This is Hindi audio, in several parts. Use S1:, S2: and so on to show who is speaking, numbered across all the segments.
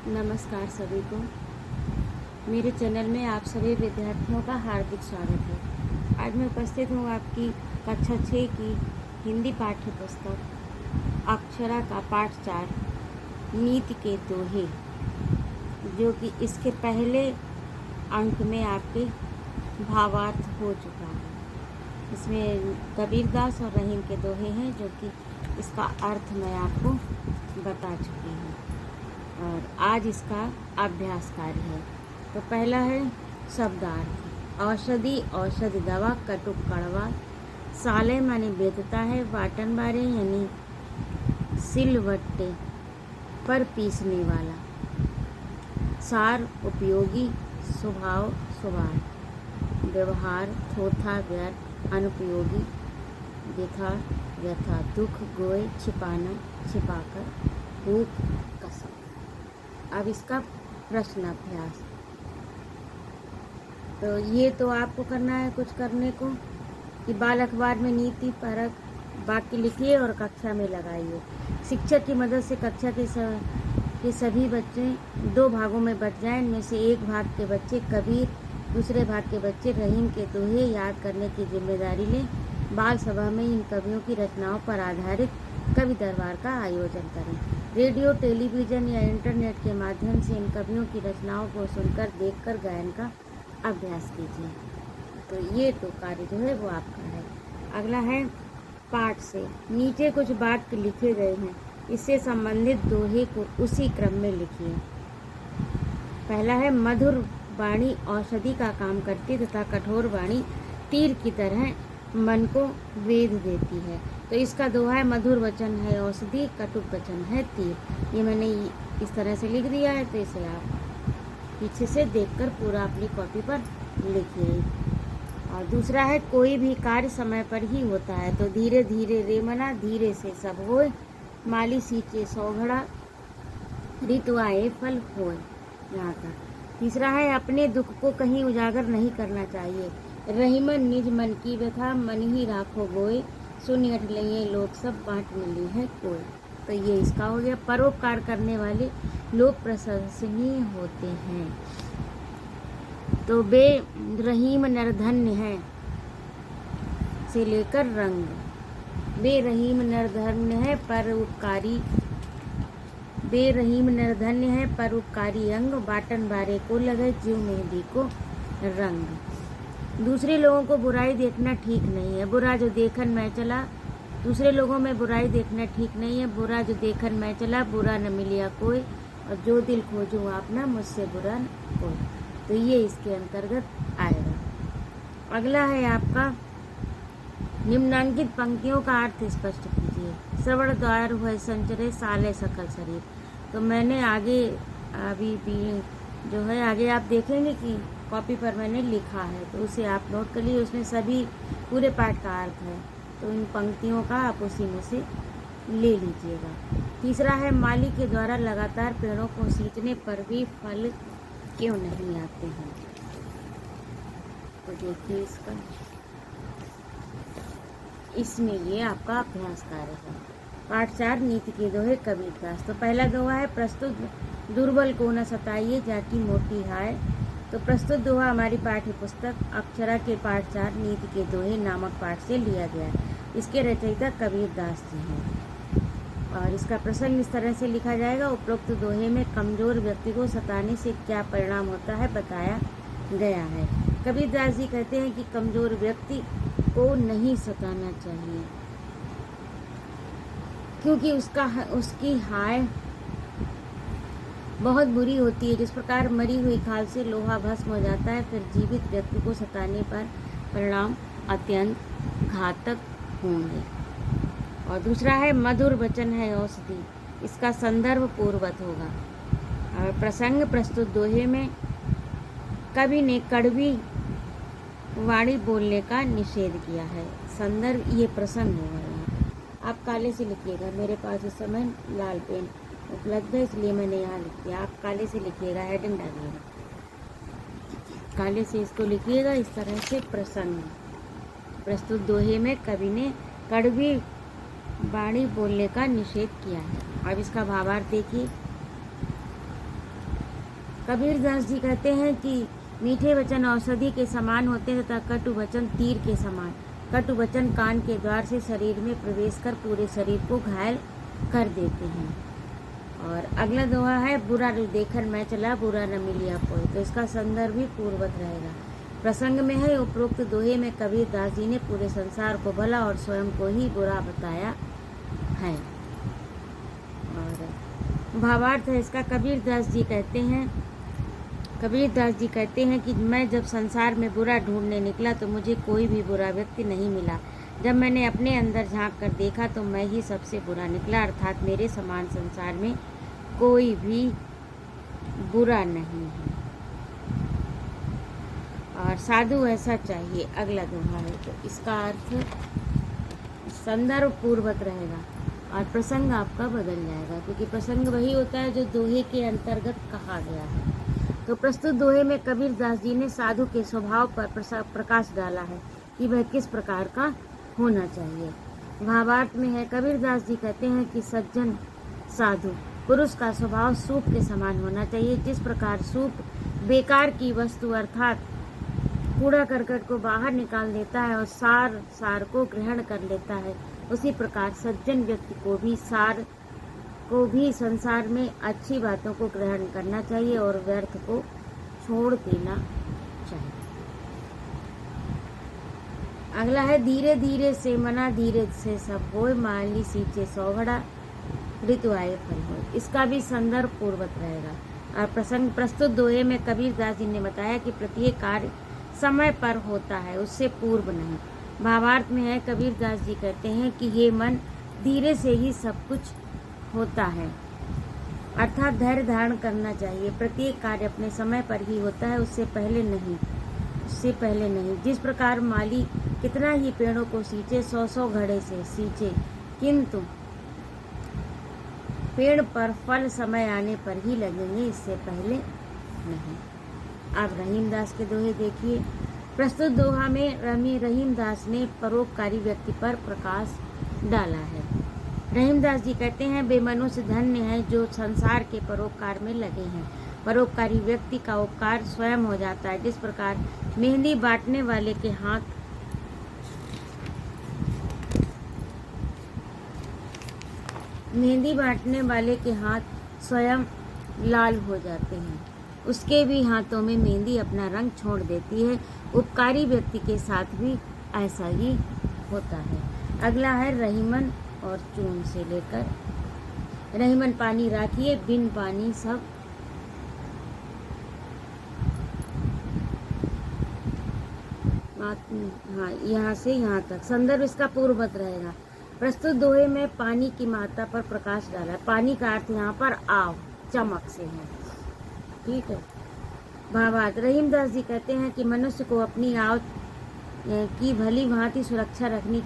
S1: नमस्कार सभी को। मेरे चैनल में आप सभी विद्यार्थियों का हार्दिक स्वागत है। आज मैं उपस्थित हूँ आपकी कक्षा 6 की हिंदी पाठ्य पुस्तक अक्षरा का पाठ 4 नीति के दोहे, जो कि इसके पहले अंक में आपके भावार्थ हो चुका है। इसमें कबीरदास और रहीम के दोहे हैं, जो कि इसका अर्थ मैं आपको बता चुकी हूँ और आज इसका अभ्यास कार्य है। तो पहला है शब्दार्थ। औषधि औषध दवा, कटुक कड़वा, साले माने बेचता है, वाटन बारे यानी सिलवट्टे पर पीसने वाला, सार उपयोगी, स्वभाव सुभार, व्यवहार थोथा व्यर्थ, अनुपयोगी व्यथा व्यथा, दुख गोए छिपाना छिपाकर, भूख कसम। अब इसका प्रश्न अभ्यास। तो ये तो आपको करना है कुछ करने को कि बाल अखबार में नीति परक वाक्य लिखिए और कक्षा में लगाइए। शिक्षक की मदद से कक्षा के सभी बच्चे 2 भागों में बंट जाएं। इनमें से एक भाग के बच्चे कबीर, दूसरे भाग के बच्चे रहीम के दोहे याद करने की जिम्मेदारी लें। बाल सभा में इन कवियों की रचनाओं पर आधारित कवि दरबार का आयोजन करें। रेडियो, टेलीविज़न या इंटरनेट के माध्यम से इन कवियों की रचनाओं को सुनकर, देखकर गायन का अभ्यास कीजिए। तो ये तो कार्य जो है वो आपका है। अगला है पाठ से। नीचे कुछ वाक्य लिखे गए हैं, इससे संबंधित दोहे को उसी क्रम में लिखिए। पहला है मधुर वाणी औषधि का काम करती तथा कठोर वाणी तीर की तरह मन को वेध देती है। तो इसका दोहा है मधुर वचन है औषधि, कटुक वचन है तीर। ये मैंने इस तरह से लिख दिया है, तो इसे आप पीछे से देखकर पूरा अपनी कॉपी पर लिखिए। और दूसरा है कोई भी कार्य समय पर ही होता है, तो धीरे धीरे रे मना, धीरे से सब होए, माली सींचे 100 घड़ा, ऋतु आए फल होए। यहाँ तक। तीसरा है अपने दुख को कहीं उजागर नहीं करना चाहिए। रहीमन निज मन की व्यथा, मन ही राखो गोए, सुन अट लिए लोग सब, बाँट मिली है कोई। तो ये इसका हो गया। परोपकार करने वाले लोग प्रशंसनीय होते हैं। तो बे रहीम नरधन्य है से लेकर रंग, बेरहीम नरधन्य है पर उपकारी, बेरहीम नरधन्य है पर उपकारी अंग, बाटन बारे को लगे जीव मेहंदी को रंग। दूसरे लोगों को बुराई देखना ठीक नहीं है, बुरा जो देखन मैं चला। दूसरे लोगों में बुराई देखना ठीक नहीं है, बुरा जो देखन मैं चला, बुरा न मिलिया कोई, और जो दिल खोजूं आपना, मुझसे बुरा न कोई। तो ये इसके अंतर्गत आएगा। अगला है आपका निम्नांकित पंक्तियों का अर्थ स्पष्ट कीजिए। श्रवण द्वार हुए संचरे, साले सकल शरीर। तो मैंने आगे अभी भी जो है आगे आप देखेंगे कि कॉपी पर मैंने लिखा है, तो उसे आप नोट कर लीजिए। उसमें सभी पूरे पाठ का अर्थ है, तो इन पंक्तियों का आप उसी में से ले लीजिएगा। तीसरा है माली के द्वारा लगातार पेड़ों को सींचने पर भी फल क्यों नहीं आते हैं। तो देखिए इसमें ये आपका अभ्यास कार्य है। पाठ 4 नीति के दोहे कबीरदास। तो पहला दोहा है प्रस्तुत दुर्बल को न सताइए, जाकी मोटी हाय। तो प्रस्तुत दोहा हमारी पाठ्य पुस्तक अक्षरा के पाठ 4 नीति के दोहे नामक पाठ से लिया गया है। इसके रचयिता कबीरदास जी हैं और इसका प्रसंग इस तरह से लिखा जाएगा। उपरोक्त दोहे में कमजोर व्यक्ति को सताने से क्या परिणाम होता है बताया गया है। कबीरदास जी कहते हैं कि कमजोर व्यक्ति को नहीं सताना चाहिए, क्योंकि उसकी हाय बहुत बुरी होती है। जिस प्रकार मरी हुई खाल से लोहा भस्म हो जाता है, फिर जीवित व्यक्ति को सताने पर परिणाम अत्यंत घातक होंगे। और दूसरा है मधुर वचन है औषधि। इसका संदर्भ पूर्ववत होगा। और प्रसंग प्रस्तुत दोहे में कवि ने कड़वी वाणी बोलने का निषेध किया है। संदर्भ ये प्रसंग होगा। यहाँ आप काले से लिखिएगा, मेरे पास इस समय लाल पेन उपलब्ध है, इसलिए मैंने यहाँ लिख दिया। आप काले से लिखिएगा, हेडिंग डालिएगा, काले से इसको लिखिएगा। इस तरह से प्रसंग प्रस्तुत दोहे में कवि ने कड़वी वाणी बोलने का निषेध किया है। अब इसका भावार्थ देखिए। कबीरदास जी कहते हैं कि मीठे वचन औषधि के समान होते हैं तथा कटु वचन तीर के समान। कटु वचन कान के द्वार से शरीर में प्रवेश कर पूरे शरीर को घायल कर देते हैं। और अगला दोहा है, बुरा देखकर मैं चला बुरा न मिलिया कोई। तो इसका संदर्भ भी पूर्ववत रहेगा। प्रसंग में है, उपरोक्त दोहे में कबीरदास जी ने पूरे संसार को भला और स्वयं को ही बुरा बताया है। और भावार्थ है इसका, कबीरदास जी कहते हैं कि मैं जब संसार में बुरा ढूंढने निकला तो मुझे कोई भी बुरा व्यक्ति नहीं मिला। जब मैंने अपने अंदर झांक कर देखा तो मैं ही सबसे बुरा निकला, अर्थात मेरे समान संसार में कोई भी बुरा नहीं है। और साधु ऐसा चाहिए, अगला दोहा है। तो इसका अर्थ संदर्भ पूर्ववत रहेगा और प्रसंग आपका बदल जाएगा, क्योंकि प्रसंग वही होता है जो दोहे के अंतर्गत कहा गया है। तो प्रस्तुत दोहे में कबीरदास जी ने साधु के स्वभाव पर प्रकाश डाला है कि वह किस प्रकार का होना चाहिए। भावार्थ में है, कबीरदास जी कहते हैं कि सज्जन साधु पुरुष का स्वभाव सूप के समान होना चाहिए। जिस प्रकार सूप बेकार की वस्तु अर्थात कूड़ा करकट को बाहर निकाल देता है और सार को ग्रहण कर लेता है, उसी प्रकार सज्जन व्यक्ति को भी संसार में अच्छी बातों को ग्रहण करना चाहिए और व्यर्थ को छोड़ देना चाहिए। अगला है, धीरे धीरे से मना धीरे से सब होय, माली सींचे 100 घड़ा ऋतु आए फल हो। इसका भी संदर्भ पूर्ववत रहेगा। और प्रसंग प्रस्तुत दोहे में कबीरदास जी ने बताया कि प्रत्येक कार्य समय पर होता है, उससे पूर्व नहीं। भावार्थ में है, कबीरदास जी कहते हैं कि हे मन, धीरे से ही सब कुछ होता है, अर्थात धैर्य धारण करना चाहिए। प्रत्येक कार्य अपने समय पर ही होता है, उससे पहले नहीं। जिस प्रकार माली कितना ही पेड़ों को सींचे, 100 घड़े से सींचे, किंतु पेड़ पर फल समय आने पर ही लगेंगे, इससे पहले नहीं। अब रहीमदास के दोहे देखिए। प्रस्तुत दोहा में रहीमदास ने परोपकारी व्यक्ति पर प्रकाश डाला है। रहीमदास जी कहते हैं, बेमनुष्य धन्य है जो संसार के परोपकार में लगे हैं। परोपकारी व्यक्ति का उपकार स्वयं हो जाता है। जिस प्रकार मेहंदी बांटने वाले के हाथ स्वयं लाल हो जाते हैं, उसके भी हाथों में मेहंदी अपना रंग छोड़ देती है। उपकारी व्यक्ति के साथ भी ऐसा ही होता है। अगला है, रहीमन और चून से लेकर। रहीमन पानी राखिए, बिन पानी सब हाँ, यहाँ से यहाँ तक संदर्भ इसका पूर्ववत रहेगा। प्रस्तुत दोहे में पानी की महत्ता पर प्रकाश डाला है। पानी का अर्थ यहाँ पर आव, चमक से है, ठीक है। भावार्थ, रहीमदास जी कहते हैं कि मनुष्य को अपनी आव की भली भांति सुरक्षा रखनी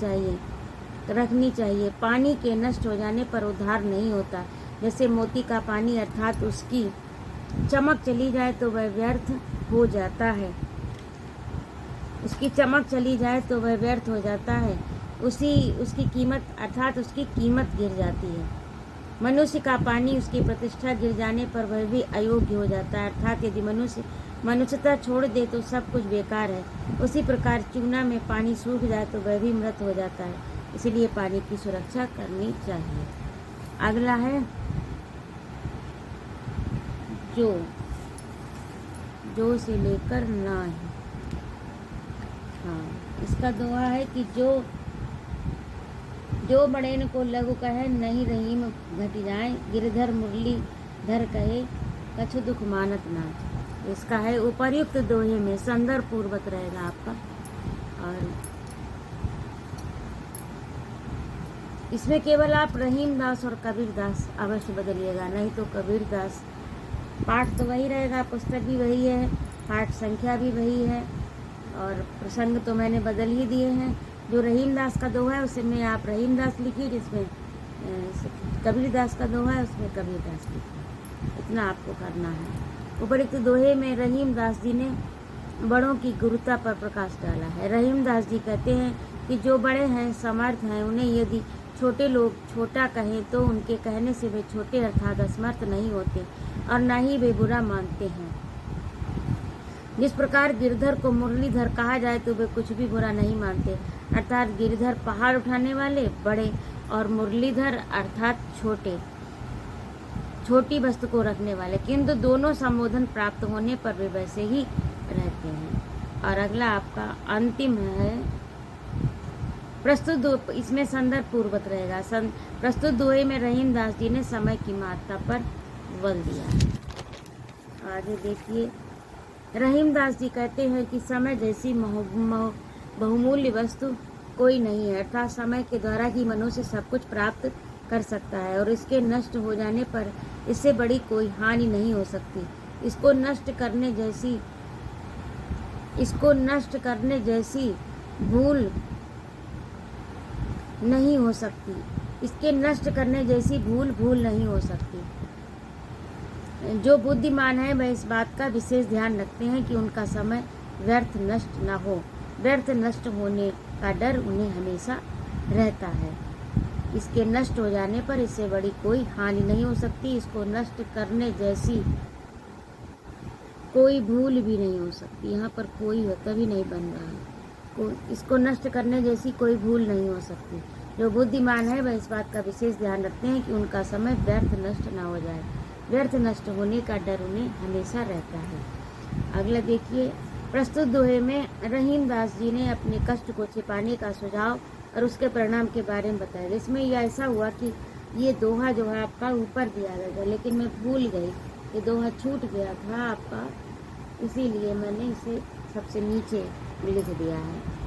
S1: चाहिए। पानी के नष्ट हो जाने पर उद्धार नहीं होता। जैसे मोती का पानी अर्थात उसकी चमक चली जाए तो वह व्यर्थ हो जाता है। उसकी चमक चली जाए तो वह व्यर्थ हो जाता है, उसकी कीमत गिर जाती है। मनुष्य का पानी उसकी प्रतिष्ठा गिर जाने पर वह भी अयोग्य हो जाता है, अर्थात यदि मनुष्य मनुष्यता छोड़ दे तो सब कुछ बेकार है। उसी प्रकार चूना में पानी सूख जाए तो वह भी मृत हो जाता है। इसलिए पानी की सुरक्षा करनी चाहिए। अगला है, जो से लेकर ना है। हाँ, इसका दोहा है कि जो बड़ेन को लघु कहे, नहीं रहीम घट जाए, गिरधर मुरली धर कहे, कछु दुख मानत ना। इसका है, उपर्युक्त दोहे में संदर्भ पूर्वक रहेगा आपका। और इसमें केवल आप रहीमदास और कबीरदास अवश्य बदलिएगा, नहीं तो कबीरदास पाठ तो वही रहेगा, पुस्तक भी वही है, पाठ संख्या भी वही है और प्रसंग तो मैंने बदल ही दिए हैं। जो रहीमदास का दोहा है उसमें आप रहीमदास लिखिए, जिसमें कबीरदास का दोहा है उसमें कबीरदास लिखिए। इतना आपको करना है। उपर्युक्त दोहे में रहीमदास जी ने बड़ों की गुरुता पर प्रकाश डाला है। रहीमदास जी कहते हैं कि जो बड़े हैं, समर्थ हैं, उन्हें यदि छोटे लोग छोटा कहें तो उनके कहने से वे छोटे अर्थात असमर्थ नहीं होते और न ही वे बुरा मानते हैं। जिस प्रकार गिरधर को मुरलीधर कहा जाए तो वे कुछ भी बुरा नहीं मानते, अर्थात गिरधर पहाड़ उठाने वाले बड़े और मुरलीधर अर्थात छोटी वस्तु को रखने वाले, किंतु दोनों संबोधन प्राप्त होने पर वे वैसे ही रहते हैं। और अगला आपका अंतिम है प्रस्तुत, इसमें संदर्भ पूर्वक रहेगा। प्रस्तुत दोहे में रहीम दास जी ने समय की महत्ता पर बल दिया। आगे देखिए, रहीम दास जी कहते हैं कि समय जैसी बहुमूल्य वस्तु कोई नहीं है, अर्थात समय के द्वारा ही मनुष्य सब कुछ प्राप्त कर सकता है और इसके नष्ट हो जाने पर इससे बड़ी कोई हानि नहीं हो सकती। इसको नष्ट करने जैसी भूल नहीं हो सकती। इसके नष्ट करने जैसी भूल नहीं हो सकती। जो बुद्धिमान है वह इस बात का विशेष ध्यान रखते हैं कि उनका समय व्यर्थ नष्ट न हो। व्यर्थ नष्ट होने का डर उन्हें हमेशा रहता है। इसके नष्ट हो जाने पर इससे बड़ी कोई हानि नहीं हो सकती। इसको नष्ट करने जैसी कोई भूल भी नहीं हो सकती। यहाँ पर कोई कभी नहीं बन रहा है। इसको नष्ट करने जैसी कोई भूल नहीं हो सकती। जो बुद्धिमान है वह इस बात का विशेष ध्यान रखते हैं कि उनका समय व्यर्थ नष्ट न हो जाए। व्यर्थ नष्ट होने का डर उन्हें हमेशा रहता है। अगला देखिए, प्रस्तुत दोहे में रहीम दास जी ने अपने कष्ट को छिपाने का सुझाव और उसके परिणाम के बारे में बताया। इसमें यह ऐसा हुआ कि ये दोहा जो है आपका ऊपर दिया गया था, लेकिन मैं भूल गई, ये दोहा छूट गया था आपका, इसीलिए मैंने इसे सबसे नीचे लिख दिया है।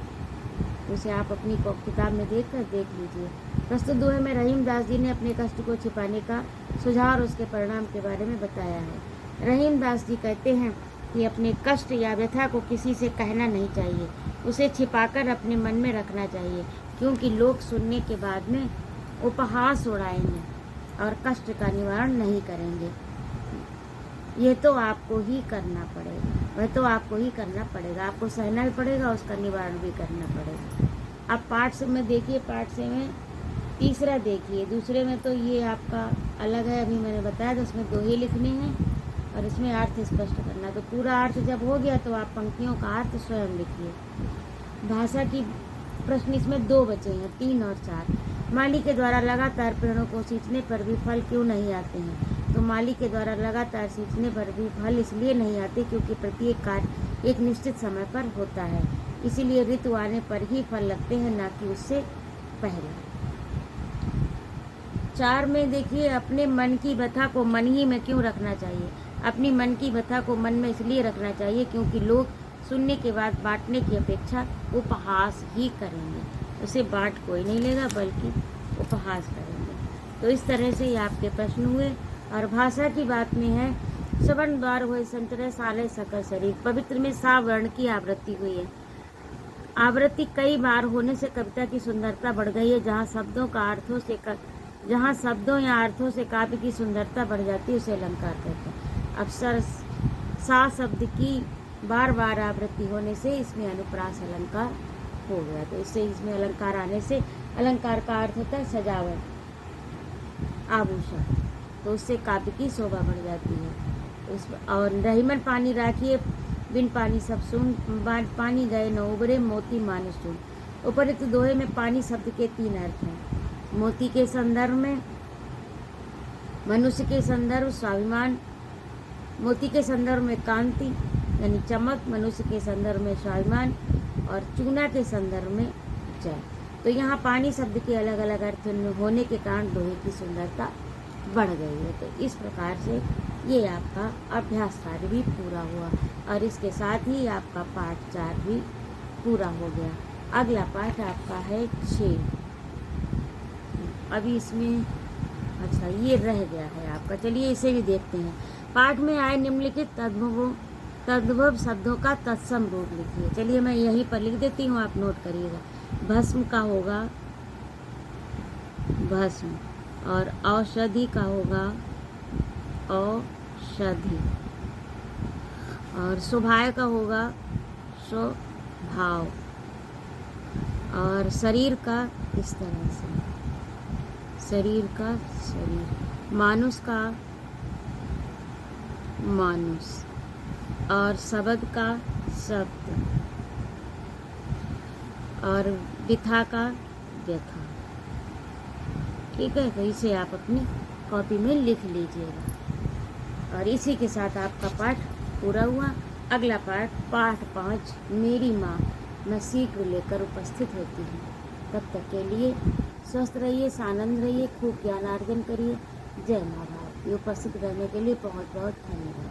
S1: उसे आप अपनी किताब में देख लीजिए। प्रस्तुत दोहे में रहीम दास जी ने अपने कष्ट को छिपाने का सुझाव और उसके परिणाम के बारे में बताया है। रहीम दास जी कहते हैं कि अपने कष्ट या व्यथा को किसी से कहना नहीं चाहिए, उसे छिपाकर अपने मन में रखना चाहिए, क्योंकि लोग सुनने के बाद में उपहास उड़ाएंगे और कष्ट का निवारण नहीं करेंगे। यह तो आपको ही करना पड़ेगा, वह तो आपको ही करना पड़ेगा, आपको सहना भी पड़ेगा, उसका निवारण भी करना पड़ेगा। आप पाठ से में देखिए, पाठ से में तीसरा देखिए, दूसरे में तो ये आपका अलग है, अभी मैंने बताया था, उसमें दोहे लिखने हैं और इसमें अर्थ स्पष्ट करना। तो पूरा अर्थ जब हो गया तो आप पंक्तियों का अर्थ स्वयं लिखिए। भाषा की प्रश्न इसमें 2 बचे हैं, 3 और 4। माली के द्वारा लगातार पेड़ों को सींचने पर भी फल क्यों नहीं आते हैं? तो माली के द्वारा लगातार सींचने पर भी फल इसलिए नहीं आते क्योंकि प्रत्येक कार्य एक निश्चित समय पर होता है, इसीलिए ऋतु आने पर ही फल लगते हैं, ना कि उससे पहले। 4 में देखिए, अपने मन की व्यथा को मन ही में क्यों रखना चाहिए? अपनी मन की व्यथा को मन में इसलिए रखना चाहिए क्योंकि लोग सुनने के बाद बांटने की अपेक्षा उपहास ही करेंगे। उसे बांट कोई नहीं लेगा बल्कि उपहास करेंगे। तो इस तरह से ये आपके प्रश्न हुए। और भाषा की बात में है, सवर्ण द्वार हुए संतरे साले सकल शरीर। पवित्र में सा वर्ण की आवृत्ति हुई है। आवृत्ति कई बार होने से कविता की सुंदरता बढ़ गई है। जहाँ शब्दों या अर्थों से काव्य की सुंदरता बढ़ जाती है उसे अलंकार कहते हैं। अक्सर सा शब्द की बार बार आवृत्ति होने से इसमें अनुप्रास अलंकार हो गया, तो इससे इसमें अलंकार आने से, अलंकार का अर्थ होता है सजावट, आभूषण, तो उससे काव्य की शोभा बढ़ जाती है। और रहीमन पानी राखिए बिन पानी सब सुन, पानी गए न उबरे मोती मानुष सुन। उपरिक्त दोहे में पानी शब्द के 3 अर्थ हैं। मोती के संदर्भ में, मनुष्य के संदर्भ स्वाभिमान, मोती के संदर्भ में कांति यानी चमक, मनुष्य के संदर्भ में स्वाभिमान और चूना के संदर्भ में जय। तो यहाँ पानी शब्द के अलग अलग अर्थ होने के कारण दोहे की सुंदरता बढ़ गई है। तो इस प्रकार से ये आपका अभ्यास कार्य भी पूरा हुआ और इसके साथ ही आपका पाठ 4 भी पूरा हो गया। अगला पाठ आपका है 6। अभी इसमें अच्छा ये रह गया है आपका, चलिए इसे भी देखते हैं। पाठ में आए निम्नलिखित तद्भव शब्दों का तत्सम रूप लिखिए। चलिए मैं यहीं पर लिख देती हूँ, आप नोट करिएगा। भस्म का होगा भस्म, और औषधि का होगा औषधि, और स्वभाव का होगा स्वभाव, और शरीर का इस तरह से, शरीर का शरीर, मानुष का मानुष, और शब्द का शब्द और व्यथा का व्यथा। ठीक है, तो इसे आप अपनी कॉपी में लिख लीजिएगा। और इसी के साथ आपका पाठ पूरा हुआ। अगला पाठ 5 मेरी माँ मैं शीघ्र लेकर उपस्थित होती हूँ। तब तक के लिए स्वस्थ रहिए, आनंद रहिए, खूब ज्ञानार्जन करिए। जय माँ भारती। उपस्थित रहने के लिए बहुत बहुत धन्यवाद।